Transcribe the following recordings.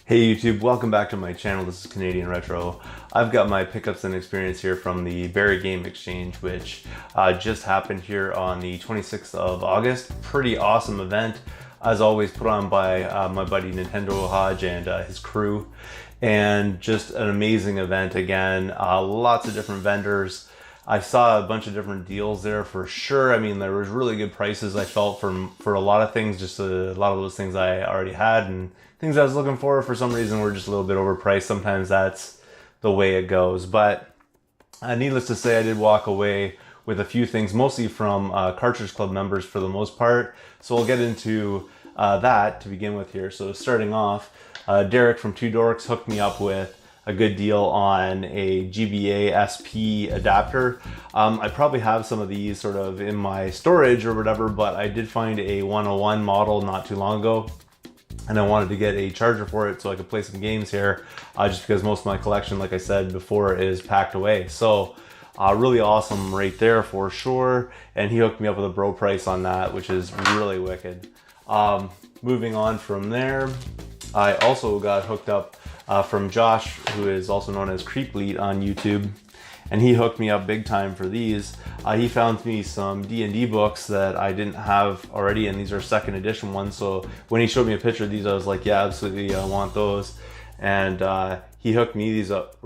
Hey YouTube, welcome back to my channel. This is Canadian Retro. I've got my pickups and experience here from the Barrie Game Exchange, which just happened here on the 26th of August. Pretty awesome event, as always, put on by my buddy Nintendo Hodge and his crew. And just an amazing event again. Lots of different vendors. I saw a bunch of different deals there for sure. I mean, there was really good prices I felt for a lot of things, just a lot of those things I already had and things I was looking for some reason were just a little bit overpriced. Sometimes that's the way it goes. But needless to say, I did walk away with a few things, mostly from Cartridge Club members for the most part. So we'll get into that to begin with here. So starting off, Derek from Two Dorks hooked me up with a good deal on a GBA SP adapter. I probably have some of these sort of in my storage or whatever, but I did find a 101 model not too long ago, and I wanted to get a charger for it so I could play some games here, just because most of my collection, like I said before, is packed away. So really awesome right there for sure, and he hooked me up with a bro price on that, which is really wicked. Moving on from there, I also got hooked up from Josh, who is also known as Creeplead on YouTube, and he hooked me up big time for these. He found me some D&D books that I didn't have already, and these are second edition ones. So when he showed me a picture of these, I was like, yeah, absolutely, I want those. And he hooked me up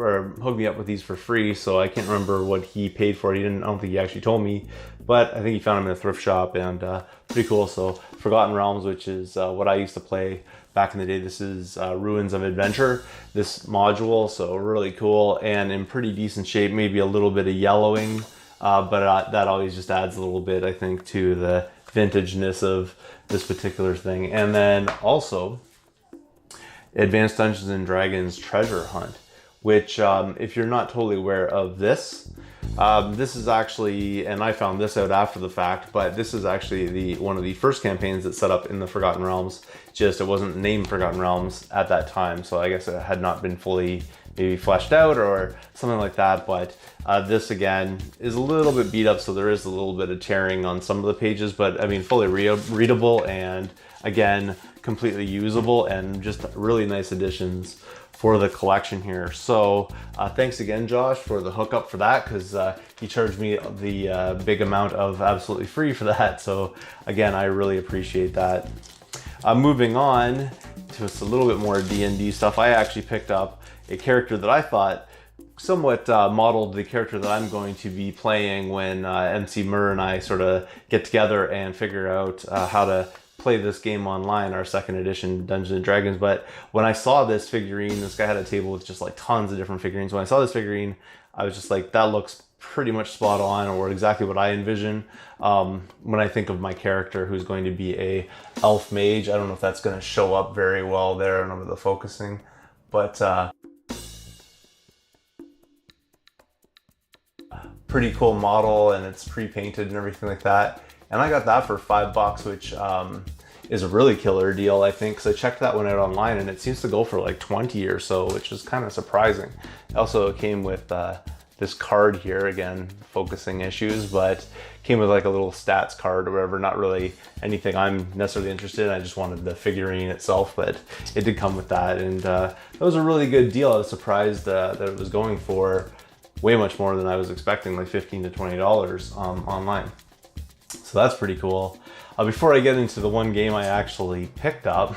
with these for free. So I can't remember what he paid for it. I don't think he actually told me, but I think he found them in a thrift shop, and pretty cool. So Forgotten Realms, which is what I used to play back in the day. This is Ruins of Adventure, this module, so really cool and in pretty decent shape. Maybe a little bit of yellowing, but that always just adds a little bit, I think, to the vintageness of this particular thing. And then also Advanced Dungeons and Dragons Treasure Hunt, which if you're not totally aware of this, this is actually, and I found this out after the fact, but this is actually one of the first campaigns that's set up in the Forgotten Realms. Just it wasn't named Forgotten Realms at that time, so I guess it had not been fully maybe fleshed out or something like that. But this again is a little bit beat up, so there is a little bit of tearing on some of the pages, but I mean fully readable, and again completely usable, and just really nice additions for the collection here. So thanks again, Josh, for the hookup for that, because he charged me the big amount of absolutely free for that. So again, I really appreciate that. Moving on to a little bit more D&D stuff, I actually picked up a character that I thought somewhat modeled the character that I'm going to be playing when MC Murr and I sort of get together and figure out how to play this game online, our second edition Dungeons and Dragons. But when I saw this figurine, this guy had a table with just like tons of different figurines. When I saw this figurine, I was just like, that looks pretty much spot on, or exactly what I envision when I think of my character, who's going to be a elf mage. I don't know if that's going to show up very well there under the focusing, but pretty cool model, and it's pre-painted and everything like that. And I got that for $5, which is a really killer deal, I think, because I checked that one out online and it seems to go for like 20 or so, which is kind of surprising. It also came with this card here, again, focusing issues, but came with like a little stats card or whatever. Not really anything I'm necessarily interested in. I just wanted the figurine itself, but it did come with that, and that was a really good deal. I was surprised that it was going for way much more than I was expecting, like $15 to $20 online. So that's pretty cool. Before I get into the one game I actually picked up,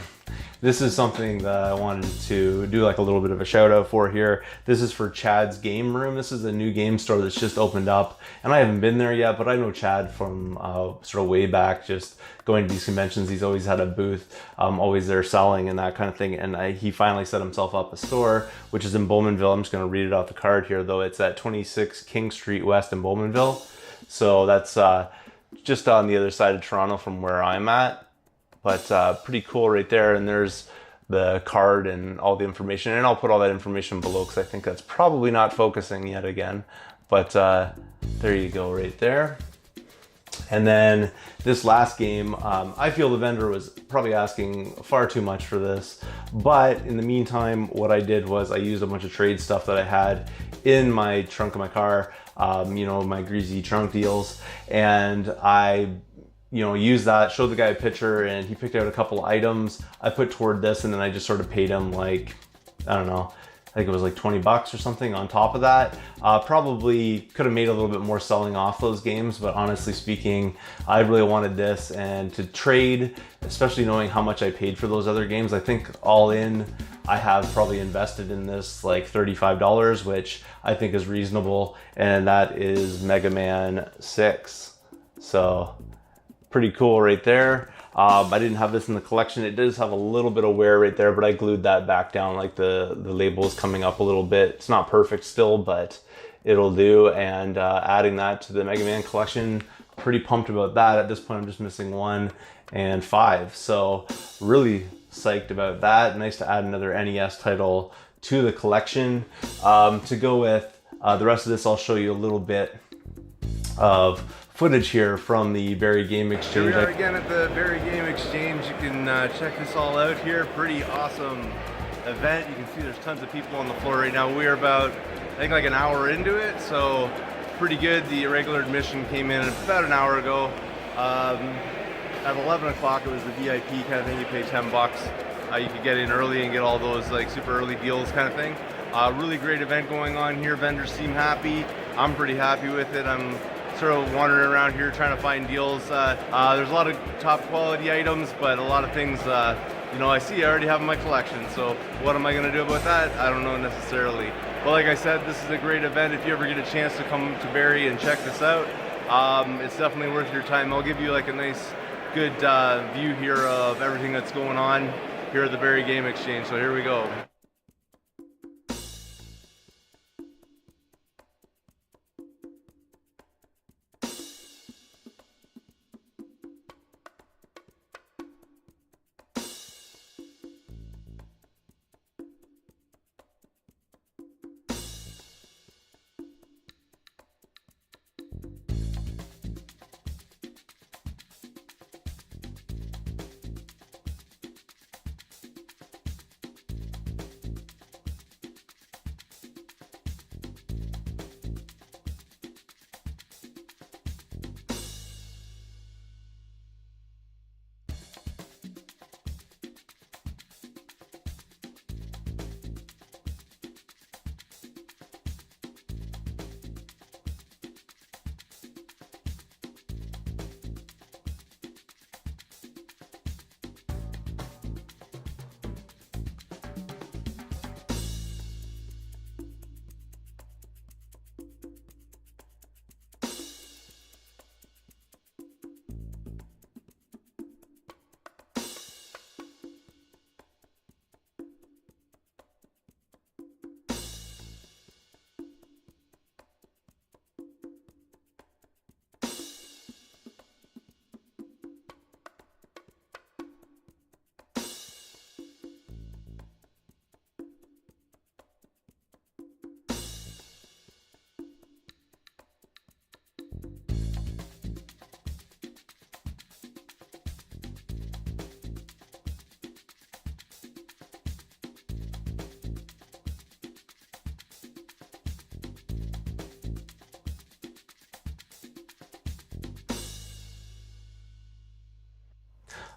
this is something that I wanted to do like a little bit of a shout out for here. This is for Chad's Game Room. This is a new game store that's just opened up, and I haven't been there yet, but I know Chad from sort of way back, just going to these conventions. He's always had a booth, always there selling and that kind of thing. And he finally set himself up a store, which is in Bowmanville. I'm just going to read it off the card here, though. It's at 26 King Street West in Bowmanville. So that's just on the other side of Toronto from where I'm at, but pretty cool right there. And there's the card and all the information, and I'll put all that information below because I think that's probably not focusing yet again, but there you go right there. And then this last game, I feel the vendor was probably asking far too much for this, but in the meantime, what I did was I used a bunch of trade stuff that I had in my trunk of my car, you know, my greasy trunk deals, and I you know, used that, showed the guy a picture, and he picked out a couple items I put toward this, and then I just sort of paid him like, I don't know, I think it was like 20 bucks or something on top of that. Probably could have made a little bit more selling off those games, but honestly speaking, I really wanted this, and to trade, especially knowing how much I paid for those other games, I think all in, I have probably invested in this like $35, which I think is reasonable, and that is Mega Man 6. So pretty cool right there. I didn't have this in the collection. It does have a little bit of wear right there, but I glued that back down, like the label is coming up a little bit. It's not perfect still, but it'll do. And adding that to the Mega Man collection, pretty pumped about that. At this point, I'm just missing 1 and 5. So really psyched about that. Nice to add another NES title to the collection. To go with the rest of this, I'll show you a little bit of footage here from the Barrie Game Exchange. We are again at the Barrie Game Exchange. You can check this all out here. Pretty awesome event. You can see there's tons of people on the floor right now. We are about, I think, like an hour into it, so pretty good. The regular admission came in about an hour ago. At 11 o'clock, it was the VIP kind of thing. You pay 10 bucks. You could get in early and get all those like super early deals kind of thing. Really great event going on here. Vendors seem happy. I'm pretty happy with it. I'm sort of wandering around here trying to find deals. There's a lot of top quality items, but a lot of things, you know, I see I already have in my collection. So what am I going to do about that? I don't know necessarily. But like I said, this is a great event. If you ever get a chance to come to Barrie and check this out, it's definitely worth your time. I'll give you like a nice, good view here of everything that's going on here at the Barrie Game Exchange. So here we go.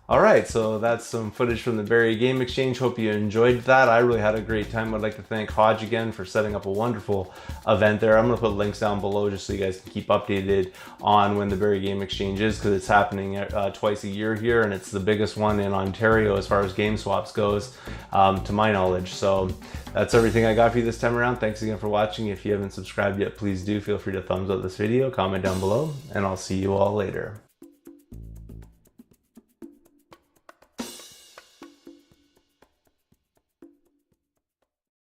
All right, so that's some footage from the Barrie Game Exchange. Hope you enjoyed that. I really had a great time. I'd like to thank Hodgie again for setting up a wonderful event there. I'm gonna put links down below just so you guys can keep updated on when the Barrie Game Exchange is, because it's happening twice a year here, and it's the biggest one in Ontario as far as game swaps goes, to my knowledge. So that's everything I got for you this time around. Thanks again for watching. If you haven't subscribed yet, please do. Feel free to thumbs up this video, comment down below, and I'll see you all later.